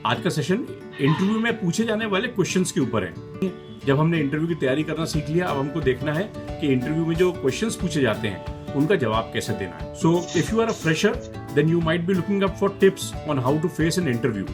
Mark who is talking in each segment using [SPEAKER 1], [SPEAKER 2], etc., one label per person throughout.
[SPEAKER 1] आज का session interview में पूछे जाने वाले क्वेश्चंस के ऊपर है। जब हमने इंटरव्यू की तैयारी करना सीख लिया, अब हमको देखना है कि इंटरव्यू में जो क्वेश्चंस पूछे जाते हैं उनका जवाब कैसे देना है। So if you are a fresher then you might be looking up for tips on how to face an interview.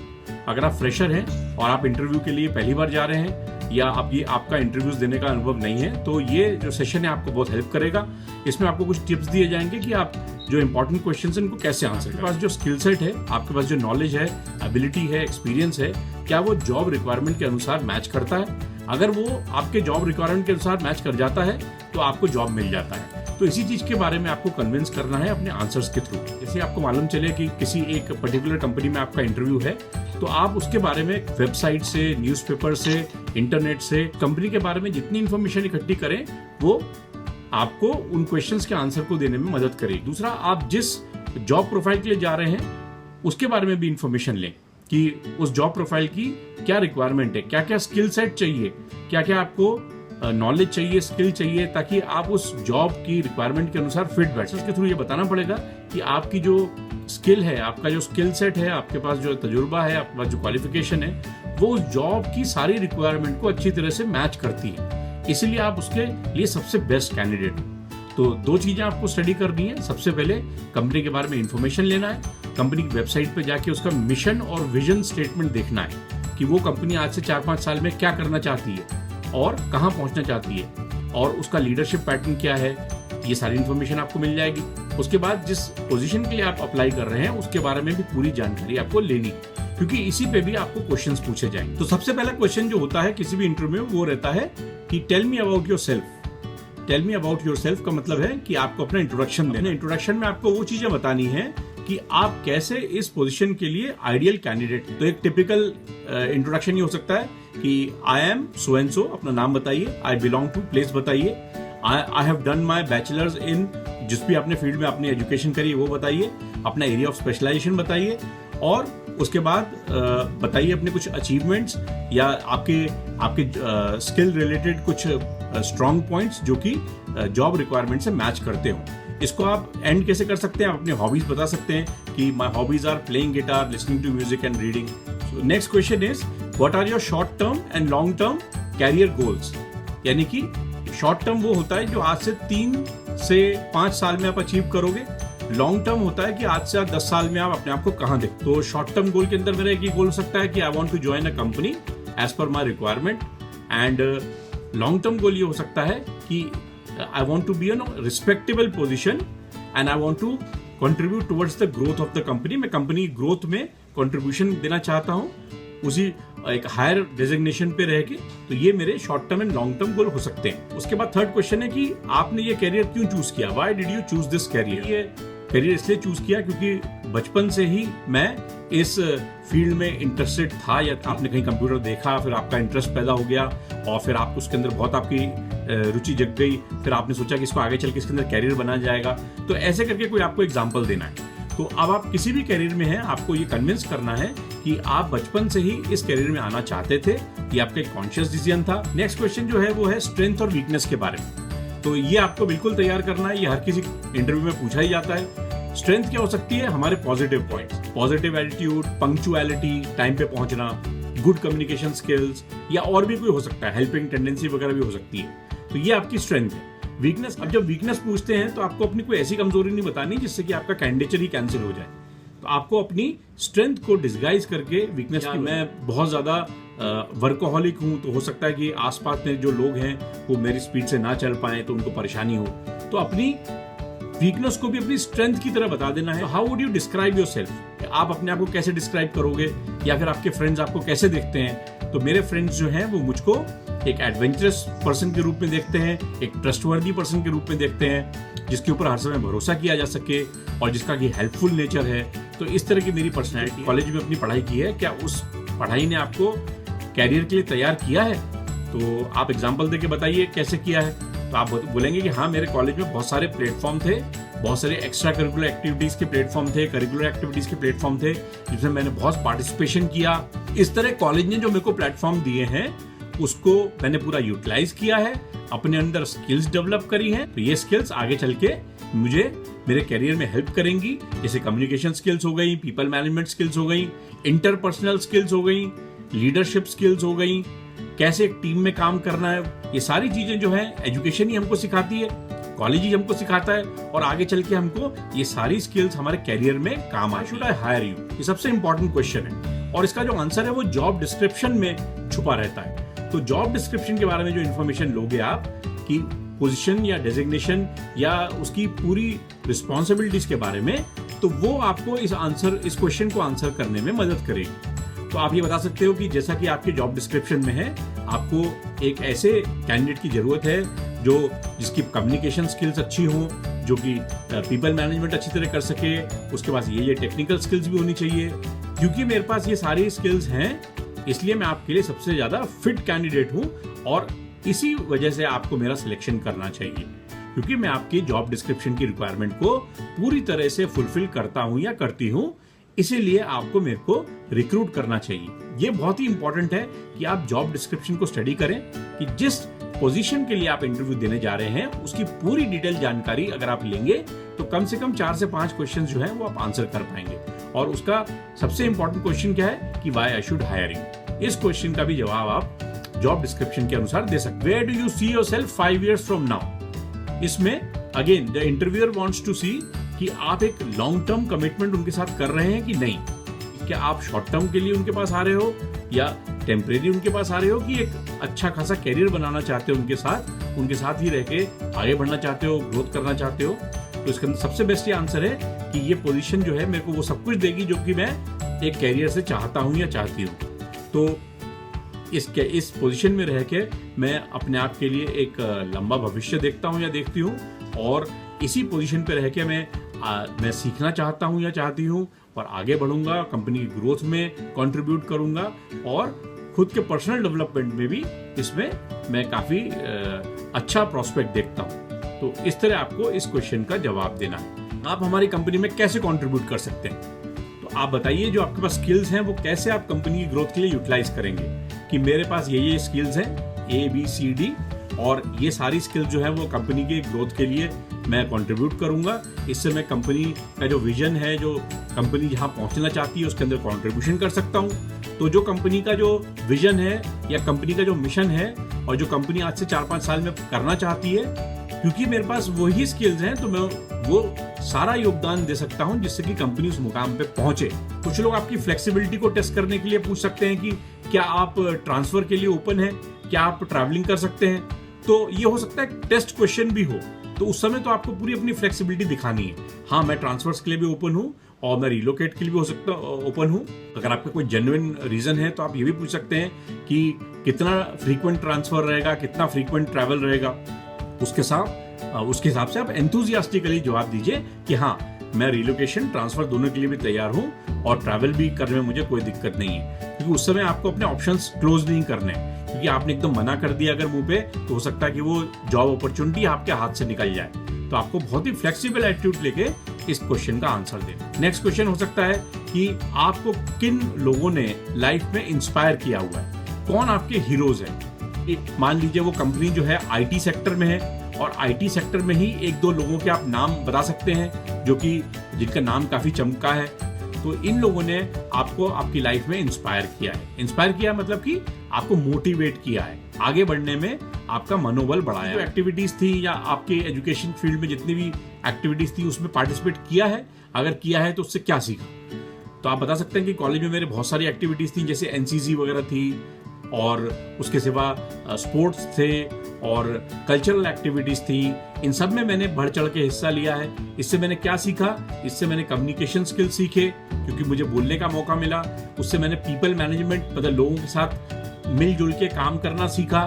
[SPEAKER 1] अगर आप फ्रेशर हैं और आप इंटरव्यू के लिए पहली बार जा रहे हैं या आपका इंटरव्यूज देने का अनुभव नहीं है, तो ये जो सेशन है आपको बहुत हेल्प करेगा। इसमें आपको कुछ टिप्स दिए जाएंगे कि आप जो इंपॉर्टेंट क्वेश्चंस हैं उनको कैसे आंसर करें। आपके पास जो स्किल सेट है, आपके पास जो नॉलेज है, एबिलिटी है, एक्सपीरियंस है, क्या वो जॉब रिक्वायरमेंट के अनुसार मैच करता है। अगर वो आपके जॉब रिक्वायरमेंट के अनुसार मैच कर जाता है तो आपको जॉब मिल जाता है। तो इसी चीज के बारे में आपको कन्विंस करना है अपने आंसर्स के थ्रू। जैसे आपको मालूम चले कि किसी एक पर्टिकुलर कंपनी में आपका इंटरव्यू है, तो आप उसके बारे में वेबसाइट से, न्यूज़पेपर से, इंटरनेट से, कंपनी के बारे में जितनी इंफॉर्मेशन इकट्ठी करें वो आपको उन क्वेश्चंस के आंसर को देने में मदद करेगी। दूसरा, आप जिस जॉब प्रोफाइल के लिए जा रहे हैं उसके बारे में भी इंफॉर्मेशन लें कि उस जॉब प्रोफाइल की क्या रिक्वायरमेंट है, क्या क्या स्किल सेट चाहिए, क्या क्या आपको नॉलेज चाहिए, स्किल चाहिए, ताकि आप उस जॉब की रिक्वायरमेंट के अनुसार फिट बैठे। इसके थ्रू ये बताना पड़ेगा कि आपकी जो स्किल है, आपका जो स्किल सेट है, आपके पास जो तजुर्बा है, आपके पास जो क्वालिफिकेशन है, वो उस जॉब की सारी रिक्वायरमेंट को अच्छी तरह से मैच करती है। इसीलिए आप उसके लिए सबसे बेस्ट कैंडिडेट हो। तो दो चीजें आपको स्टडी करनी है। सबसे पहले कंपनी के बारे में इंफॉर्मेशन लेना है, कंपनी की वेबसाइट पे जाके उसका मिशन और विजन स्टेटमेंट देखना है कि वो कंपनी आज से 4-5 साल में क्या करना चाहती है और कहाँ पहुंचना चाहती है, और उसका लीडरशिप पैटर्न क्या है। ये सारी इंफॉर्मेशन आपको मिल जाएगी। उसके बाद जिस पोजीशन के लिए आप अप्लाई कर रहे हैं उसके बारे में भी पूरी जानकारी आपको लेनी है, क्योंकि इसी पे भी आपको क्वेश्चंस पूछे जाएंगे। तो सबसे पहला क्वेश्चन जो होता है किसी भी इंटरव्यू में वो रहता है कि tell me about yourself. Tell me about yourself का मतलब है कि आपको अपना इंट्रोडक्शन देना है। इंट्रोडक्शन में आपको वो चीजें बतानी है कि आप कैसे इस पोजीशन के लिए आइडियल कैंडिडेट। तो एक टिपिकल इंट्रोडक्शन ये हो सकता है कि I am so and so, अपना नाम बताइए, आई बिलोंग टू प्लेस बताइए, I have done my bachelors in, जिस भी आपने फील्ड में अपनी एजुकेशन करी है वो बताइए, अपना एरिया ऑफ स्पेशलाइजेशन बताइए, और उसके बाद बताइए अपने कुछ अचीवमेंट्स या आपके स्किल रिलेटेड कुछ स्ट्रॉन्ग पॉइंट्स जो कि जॉब रिक्वायरमेंट से मैच करते हो। इसको आप एंड कैसे कर सकते हैं? आप अपने हॉबीज बता सकते हैं कि my hobbies are playing guitar, listening to music and reading. Next question is what are your short term and long term career goals. यानी कि शॉर्ट टर्म वो होता है जो आज से 3 से 5 साल में आप अचीव करोगे। लॉन्ग टर्म होता है कि आज से 10 साल में आप अपने आप को कहाँ देखते। तो शॉर्ट टर्म गोल के अंदर मेरा एक ही गोल हो सकता है कि I want to join a company as per my requirement, and long term goal ये हो सकता है कि I want to be in a respectable position and I want to contribute towards the growth of the company. मैं company growth में contribution देना चाहता हूँ, उसी एक हायर डेजिग्नेशन पे रह के। तो ये मेरे short term and long term गोल हो सकते हैं। उसके बाद थर्ड क्वेश्चन है कि आपने ये कैरियर क्यों चूज किया। Why did you choose this career? ये कैरियर इसलिए चूज किया क्योंकि बचपन से ही मैं इस फील्ड में इंटरेस्टेड था, या आपने कहीं कंप्यूटर देखा, फिर आपका इंटरेस्ट पैदा हो गया और फिर आप उसके अंदर बहुत आपकी रुचि जग गई, फिर आपने सोचा कि इसको आगे चल के इसके अंदर कैरियर बनाया जाएगा। तो ऐसे करके कोई आपको एग्जाम्पल देना है। तो अब आप किसी भी कैरियर में हैं, आपको ये कन्विंस करना है कि आप बचपन से ही इस कैरियर में आना चाहते थे, ये आपका एक कॉन्शियस डिसीजन था। नेक्स्ट क्वेश्चन जो है वो है स्ट्रेंथ और वीकनेस के बारे में। तो ये आपको बिल्कुल तैयार करना है, ये हर किसी इंटरव्यू में पूछा ही जाता है। स्ट्रेंथ क्या हो सकती है? हमारे positive points, positive attitude, punctuality, time पे पहुंचना, गुड कम्युनिकेशन स्किल्स, या और भी कोई हो सकता है, हेल्पिंग टेंडेंसी वगैरह भी हो सकती है। तो ये आपकी स्ट्रेंथ है। वीकनेस, अब जब वीकनेस पूछते हैं तो आपको अपनी कोई ऐसी कमजोरी नहीं बतानी जिससे कि आपका कैंडिडेचर ही कैंसिल हो जाए। तो आपको अपनी स्ट्रेंथ को डिस्गाइज करके वीकनेस की, मैं बहुत ज्यादा वर्कोहॉलिक हूँ, तो हो सकता है कि आसपास में जो लोग हैं वो मेरी स्पीड से ना चल पाए तो उनको परेशानी हो। तो अपनी वीकनेस को भी अपनी स्ट्रेंथ की तरह बता देना है। How would you describe yourself? आप अपने आप को कैसे डिस्क्राइब करोगे, या फिर आपके फ्रेंड्स आपको कैसे देखते हैं? तो मेरे फ्रेंड्स जो हैं वो मुझको एक एडवेंचरस पर्सन के रूप में देखते हैं, एक ट्रस्टवर्दी पर्सन के रूप में देखते हैं, जिसके ऊपर हर समय भरोसा किया जा सके और जिसका कि हेल्पफुल नेचर है। तो इस तरह की मेरी पर्सनैलिटी। कॉलेज में अपनी पढ़ाई की है, क्या उस पढ़ाई ने आपको कैरियर के लिए तैयार किया है? तो आप एग्जाम्पल देके बताइए कैसे किया है। तो आप बोलेंगे कि हाँ, मेरे कॉलेज में बहुत सारे प्लेटफॉर्म थे, बहुत सारे एक्स्ट्रा करिकुलर एक्टिविटीज के प्लेटफॉर्म थे, करिकुलर एक्टिविटीज के प्लेटफॉर्म थे, जिसमें मैंने बहुत पार्टिसिपेशन किया। इस तरह कॉलेज ने जो मेरे को प्लेटफॉर्म दिए हैं उसको मैंने पूरा यूटिलाइज किया है, अपने अंदर स्किल्स डेवलप करी हैं। तो ये स्किल्स आगे चल के मुझे मेरे करियर में हेल्प करेंगी, जैसे कम्युनिकेशन स्किल्स हो गई, पीपल मैनेजमेंट स्किल्स हो गई, इंटरपर्सनल स्किल्स हो गई, लीडरशिप स्किल्स हो गई, कैसे एक टीम में काम करना है। ये सारी चीजें जो है एजुकेशन ही हमको सिखाती है, कॉलेज ही हमको सिखाता है, और आगे चल के हमको ये सारी स्किल्स हमारे करियर में काम आए। शुड आई हायर यू, ये सबसे इंपॉर्टेंट क्वेश्चन है, और इसका जो आंसर है वो जॉब डिस्क्रिप्शन में छुपा रहता है। तो जॉब डिस्क्रिप्शन के बारे में जो इन्फॉर्मेशन लोगे आप, कि पोजीशन या डेजिग्नेशन या उसकी पूरी रिस्पॉन्सिबिलिटीज के बारे में, तो वो आपको इस क्वेश्चन को आंसर करने में मदद करेगी। तो आप ये बता सकते हो कि जैसा कि आपके जॉब डिस्क्रिप्शन में है, आपको एक ऐसे कैंडिडेट की जरूरत है जिसकी कम्युनिकेशन स्किल्स अच्छी हो, जो कि पीपल मैनेजमेंट अच्छी तरह कर सके, उसके पास ये टेक्निकल स्किल्स भी होनी चाहिए। क्योंकि मेरे पास ये सारी स्किल्स हैं, इसलिए मैं आपके लिए सबसे ज्यादा फिट कैंडिडेट हूं, और इसी वजह से आपको मेरा सिलेक्शन करना चाहिए, क्योंकि मैं आपकी जॉब डिस्क्रिप्शन की रिक्वायरमेंट को पूरी तरह से फुलफिल करता हूं या करती हूं, इसीलिए आपको मेरे को रिक्रूट करना चाहिए। ये बहुत ही इंपॉर्टेंट है कि आप जॉब डिस्क्रिप्शन को स्टडी करें, कि जिस पोजीशन के लिए आप इंटरव्यू देने जा रहे हैं उसकी पूरी डिटेल जानकारी अगर आप लेंगे तो कम से कम 4 से 5 क्वेश्चन जो है वो आप आंसर कर पाएंगे। और उसका सबसे इंपॉर्टेंट क्वेश्चन क्या है कि why I should hire you. इस क्वेश्चन का भी जवाब आप जॉब डिस्क्रिप्शन के अनुसार दे सकते। Where do you see yourself 5 years from now. इसमें again the interviewer wants to see कि आप एक लॉन्ग टर्म कमिटमेंट उनके साथ कर रहे हैं कि नहीं, क्या आप शॉर्ट टर्म के लिए उनके पास आ रहे हो या टेम्परेरी उनके पास आ रहे हो, कि एक अच्छा खासा कैरियर बनाना चाहते हो उनके साथ ही रह के आगे बढ़ना चाहते हो, ग्रोथ करना चाहते हो। तो इसका सबसे बेस्ट ये आंसर है कि ये पोजीशन जो है मेरे को वो सब कुछ देगी जो कि मैं एक कैरियर से चाहता हूँ या चाहती हूँ। तो इस पोजीशन में रह के मैं अपने आप के लिए एक लंबा भविष्य देखता हूँ या देखती हूँ, और इसी पोजीशन पे रह के मैं सीखना चाहता हूँ या चाहती हूँ, और आगे बढ़ूंगा, कंपनी की ग्रोथ में कंट्रीब्यूट करूंगा, और खुद के पर्सनल डेवलपमेंट में भी इसमें मैं काफी अच्छा प्रोस्पेक्ट देखता हूँ। तो इस तरह आपको इस क्वेश्चन का जवाब देना है। आप हमारी कंपनी में कैसे कंट्रीब्यूट कर सकते हैं, तो आप बताइए जो आपके पास स्किल्स हैं वो कैसे आप कंपनी की ग्रोथ के लिए यूटिलाइज करेंगे, कि मेरे पास ये स्किल्स हैं ABCD, और ये सारी स्किल्स जो है वो कंपनी के ग्रोथ के लिए मैं कंट्रीब्यूट करूंगा। इससे मैं कंपनी का जो विजन है, जो कंपनी जहां पहुंचना चाहती है उसके अंदर कंट्रीब्यूशन कर सकता हूं। तो जो कंपनी का जो विजन है या कंपनी का जो मिशन है, और जो कंपनी आज से 4-5 साल में करना चाहती है, क्योंकि मेरे पास वही स्किल्स हैं, तो मैं वो सारा योगदान दे सकता हूं जिससे कि कंपनी उस मुकाम पे पहुंचे। कुछ लोग आपकी फ्लेक्सिबिलिटी को टेस्ट करने के लिए पूछ सकते हैं कि क्या आप ट्रांसफर के लिए ओपन है, क्या आप ट्रैवलिंग कर सकते हैं। तो ये हो सकता है टेस्ट क्वेश्चन भी हो, तो उस समय तो आपको पूरी अपनी फ्लेक्सिबिलिटी दिखानी है। हाँ, मैं ट्रांसफर्स के लिए भी ओपन हूँ, और मैं रिलोकेट के लिए भी हो सकता ओपन हूँ। अगर आपका कोई जेन्युइन रीजन है तो आप ये भी पूछ सकते हैं कि कितना फ्रीक्वेंट ट्रांसफर रहेगा, कितना फ्रीक्वेंट ट्रैवल रहेगा। उसके हिसाब से आप एंथुजियास्टिकली जवाब दीजिए कि हाँ, मैं रिलोकेशन ट्रांसफर दोनों के लिए भी तैयार हूँ, और ट्रैवल भी करने में मुझे कोई दिक्कत नहीं है। क्योंकि उस समय आपको अपने ऑप्शंस क्लोज नहीं करने, क्योंकि आपने एकदम मना कर दिया अगर मुंह पे, तो हो सकता है कि वो जॉब अपॉर्चुनिटी आपके हाथ से निकल जाए। तो आपको बहुत ही फ्लेक्सिबल एटीट्यूड लेके इस क्वेश्चन का आंसर देना। नेक्स्ट क्वेश्चन हो सकता है कि आपको किन लोगों ने लाइफ में इंस्पायर किया हुआ है, कौन आपके हीरोज हैं। मान लीजिए वो कंपनी जो है IT सेक्टर में है, और IT सेक्टर में ही 1-2 लोगों के आप नाम बता सकते हैं जो कि जिनका नाम काफी चमका है। तो इन लोगों ने आपको आपकी लाइफ में इंस्पायर किया है। इंस्पायर किया मतलब कि आपको मोटिवेट किया है, आगे बढ़ने में आपका मनोबल बढ़ाया है। जो एक्टिविटीज थी या आपके एजुकेशन फील्ड में जितनी भी एक्टिविटीज थी उसमें पार्टिसिपेट किया है, अगर किया है तो उससे क्या सीखा। तो आप बता सकते हैं कि कॉलेज में मेरे बहुत सारी एक्टिविटीज थी, जैसे NCC वगैरह थी, और उसके सिवा स्पोर्ट्स थे और कल्चरल एक्टिविटीज थी। इन सब में मैंने बढ़ चढ़ के हिस्सा लिया है। इससे मैंने क्या सीखा, इससे मैंने कम्युनिकेशन स्किल सीखे, क्योंकि मुझे बोलने का मौका मिला। उससे मैंने पीपल मैनेजमेंट, मतलब लोगों के साथ मिलजुल के काम करना सीखा,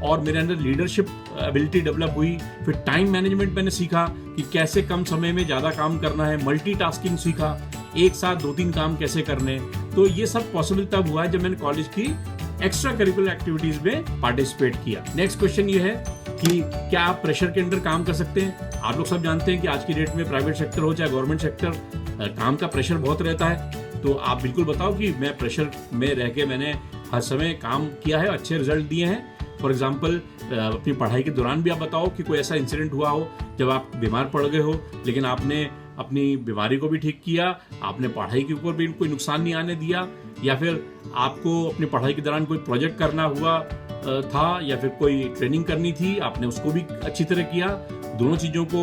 [SPEAKER 1] और मेरे अंदर लीडरशिप एबिलिटी डेवलप हुई। फिर टाइम मैनेजमेंट मैंने सीखा कि कैसे कम समय में ज़्यादा काम करना है। मल्टीटास्किंग सीखा, एक साथ 2-3 काम कैसे करने। तो ये सब पॉसिबल तब हुआ है जब मैंने कॉलेज की एक्स्ट्रा करिकुलर एक्टिविटीज में पार्टिसिपेट किया। नेक्स्ट क्वेश्चन ये है कि क्या आप प्रेशर के अंदर काम कर सकते हैं। आप लोग सब जानते हैं कि आज की डेट में प्राइवेट सेक्टर हो चाहे गवर्नमेंट सेक्टर, काम का प्रेशर बहुत रहता है। तो आप बिल्कुल बताओ कि मैं प्रेशर में रह के मैंने हर समय काम किया है, अच्छे रिजल्ट दिए हैं। फॉर एग्जाम्पल अपनी पढ़ाई के दौरान भी आप बताओ कि कोई ऐसा इंसिडेंट हुआ हो जब आप बीमार पड़ गए हो, लेकिन आपने अपनी बीमारी को भी ठीक किया, आपने पढ़ाई के ऊपर भी कोई नुकसान नहीं आने दिया, या फिर आपको अपनी पढ़ाई के दौरान कोई प्रोजेक्ट करना हुआ था या फिर कोई ट्रेनिंग करनी थी, आपने उसको भी अच्छी तरह किया, दोनों चीज़ों को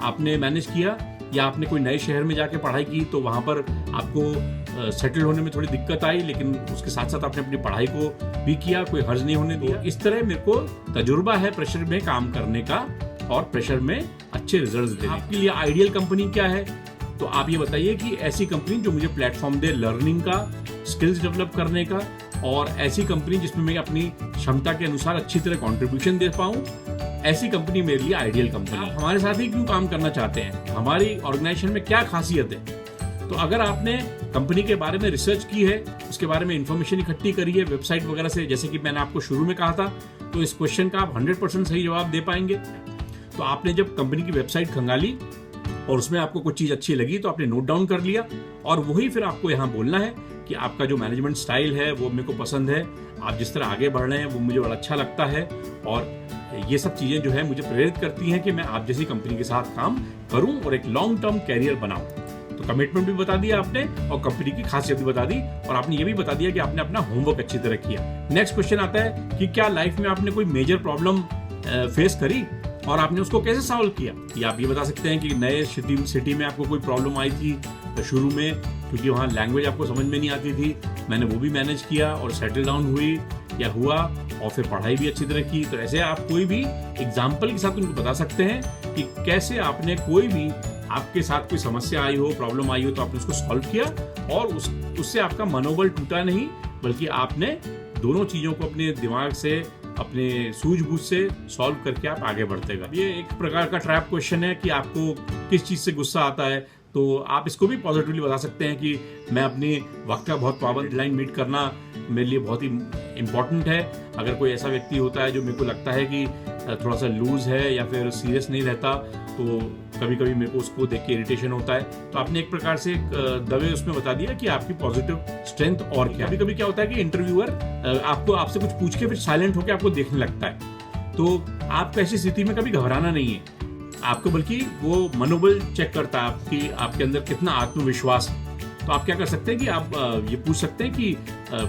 [SPEAKER 1] आपने मैनेज किया। या आपने कोई नए शहर में जाके पढ़ाई की तो वहाँ पर आपको सेटल होने में थोड़ी दिक्कत आई, लेकिन उसके साथ साथ आपने अपनी पढ़ाई को भी किया, कोई हर्ज नहीं होने दिया। इस तरह मेरे को तजुर्बा है प्रेशर में काम करने का और प्रेशर में अच्छे रिजल्ट्स देने। आपके लिए आइडियल कंपनी क्या है? तो आप ये बताइए कि ऐसी कंपनी जो मुझे प्लेटफॉर्म दे लर्निंग का, स्किल्स डेवलप करने का, और ऐसी कंपनी जिसमें मैं अपनी क्षमता के अनुसार अच्छी तरह कंट्रीब्यूशन दे पाऊं, ऐसी कंपनी मेरे लिए आइडियल कंपनी है। हमारे साथ ही क्यों काम करना चाहते हैं? हमारी ऑर्गेनाइजेशन में क्या खासियत है? तो अगर आपने कंपनी के बारे में रिसर्च की है, उसके बारे में इंफॉर्मेशन इकट्ठी करी है वेबसाइट वगैरह से, जैसे कि मैंने आपको शुरू में कहा था, तो इस क्वेश्चन का आप 100% सही जवाब दे पाएंगे। तो आपने जब कंपनी की वेबसाइट खंगाली और उसमें आपको कुछ चीज़ अच्छी लगी तो आपने नोट डाउन कर लिया, और वही फिर आपको यहाँ बोलना है कि आपका जो मैनेजमेंट स्टाइल है वो मेरे को पसंद है, आप जिस तरह आगे बढ़ रहे हैं वो मुझे बड़ा अच्छा लगता है, और ये सब चीज़ें जो है मुझे प्रेरित करती हैं कि मैं आप जैसी कंपनी के साथ काम करूं और एक लॉन्ग टर्म कैरियर बनाऊं। तो कमिटमेंट भी बता दिया आपने और कंपनी की खासियत भी बता दी, और आपने ये भी बता दिया कि आपने अपना होमवर्क अच्छी तरह किया। नेक्स्ट क्वेश्चन आता है कि क्या लाइफ में आपने कोई मेजर प्रॉब्लम फेस करी और आपने उसको कैसे सॉल्व किया? या आप ये बता सकते हैं कि नए सिटी में आपको कोई प्रॉब्लम आई थी शुरू में, क्योंकि वहाँ लैंग्वेज आपको समझ में नहीं आती थी, मैंने वो भी मैनेज किया और सेटल डाउन हुई या हुआ, और फिर पढ़ाई भी अच्छी तरह की। तो ऐसे आप कोई भी एग्जाम्पल के साथ उनको बता सकते हैं कि कैसे आपने कोई भी आपके साथ कोई समस्या आई हो, प्रॉब्लम आई हो, तो आपने उसको सॉल्व किया और उससे आपका मनोबल टूटा नहीं, बल्कि आपने दोनों चीज़ों को अपने दिमाग से, अपने सूझबूझ से सॉल्व करके आप आगे बढ़ते गए। ये एक प्रकार का ट्रैप क्वेश्चन है कि आपको किस चीज़ से गुस्सा आता है, तो आप इसको भी पॉजिटिवली बता सकते हैं कि मैं अपनी वक्त का बहुत पाबंद, डेडलाइन मीट करना मेरे लिए बहुत ही इम्पॉर्टेंट है। अगर कोई ऐसा व्यक्ति होता है जो मेरे को लगता है कि थोड़ा सा लूज है या फिर सीरियस नहीं रहता, तो कभी कभी मेरे को उसको देख के इरिटेशन होता है। तो आपने एक प्रकार से दवे उसमें बता दिया कि आपकी पॉजिटिव स्ट्रेंथ और क्या। कभी कभी क्या होता है कि इंटरव्यूअर आपसे कुछ पूछ के फिर साइलेंट होकर आपको देखने लगता है, तो आपको ऐसी स्थिति में कभी घबराना नहीं है आपको, बल्कि वो मनोबल चेक करता है आपके अंदर कितना आत्मविश्वास है। तो आप क्या कर सकते हैं कि आप ये पूछ सकते हैं कि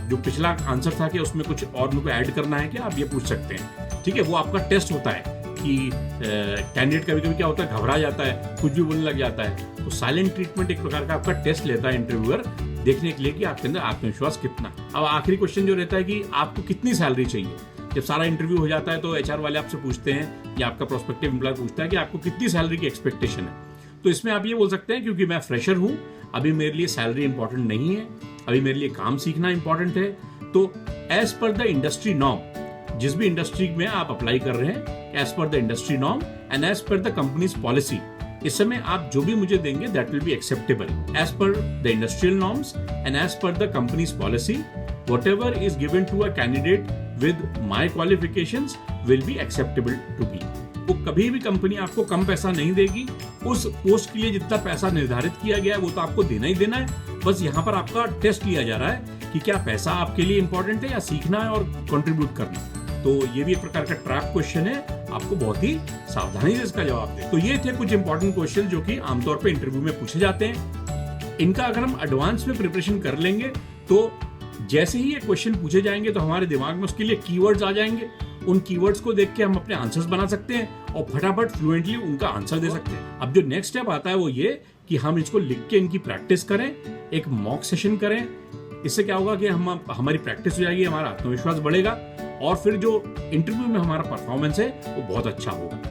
[SPEAKER 1] जो पिछला आंसर था कि उसमें कुछ और मेरे को ऐड करना है क्या, आप ये पूछ सकते हैं। ठीक है, वो आपका टेस्ट होता है कि कैंडिडेट कभी कभी क्या होता है, घबरा जाता है, कुछ भी बोलने लग जाता है। तो साइलेंट ट्रीटमेंट एक प्रकार का आपका टेस्ट लेता है इंटरव्यूअर, देखने के लिए कि आपके अंदर आत्मविश्वास कितना। अब आखिरी क्वेश्चन जो रहता है कि आपको कितनी सैलरी चाहिए। जब सारा इंटरव्यू हो जाता है तो एचआर वाले आपसे पूछते हैं या आपका प्रोस्पेक्टिव एम्प्लॉयर पूछता है कि आपको कितनी सैलरी की एक्सपेक्टेशन है। तो इसमें आप ये बोल सकते हैं क्योंकि मैं फ्रेशर हूं, अभी मेरे लिए सैलरी इंपॉर्टेंट नहीं है, अभी मेरे लिए काम सीखना इंपॉर्टेंट है। तो as per the industry norm, जिस भी इंडस्ट्री में आप अप्लाई कर रहे हैं, as per the industry norm and as per the companies policy, इस समय आप जो भी मुझे देंगे that will be acceptable as per the industrial norms and as per the companies policy. Whatever is given to a candidate with my qualifications will be acceptable to me. वो कभी भी कंपनी आपको कम पैसा नहीं देगी। उस पोस्ट के लिए जितना पैसा निर्धारित किया गया है वो तो आपको देना ही देना है। बस यहाँ पर आपका टेस्ट लिया जा रहा है कि क्या पैसा आपके लिए इंपॉर्टेंट है या सीखना है और कंट्रीब्यूट करना। तो ये भी एक प्रकार का ट्रैप क्वेश्चन है, आपको बहुत ही सावधानी से इसका जवाब दें। तो ये थे कुछ इंपॉर्टेंट क्वेश्चन जो कि आमतौर पर इंटरव्यू में पूछे जाते हैं। इनका अगर हम एडवांस में प्रिपरेशन कर लेंगे तो जैसे ही ये क्वेश्चन पूछे जाएंगे तो हमारे दिमाग में उसके लिए कीवर्ड्स आ जाएंगे। उन कीवर्ड्स को देख के हम अपने आंसर्स बना सकते हैं और फटाफट फ्लुएंटली उनका आंसर दे सकते हैं। अब जो नेक्स्ट स्टेप आता है वो ये कि हम इसको लिख के इनकी प्रैक्टिस करें, एक मॉक सेशन करें। इससे क्या होगा कि हमारी प्रैक्टिस हो जाएगी, हमारा आत्मविश्वास बढ़ेगा और फिर जो इंटरव्यू में हमारा परफॉर्मेंस है वो बहुत अच्छा होगा।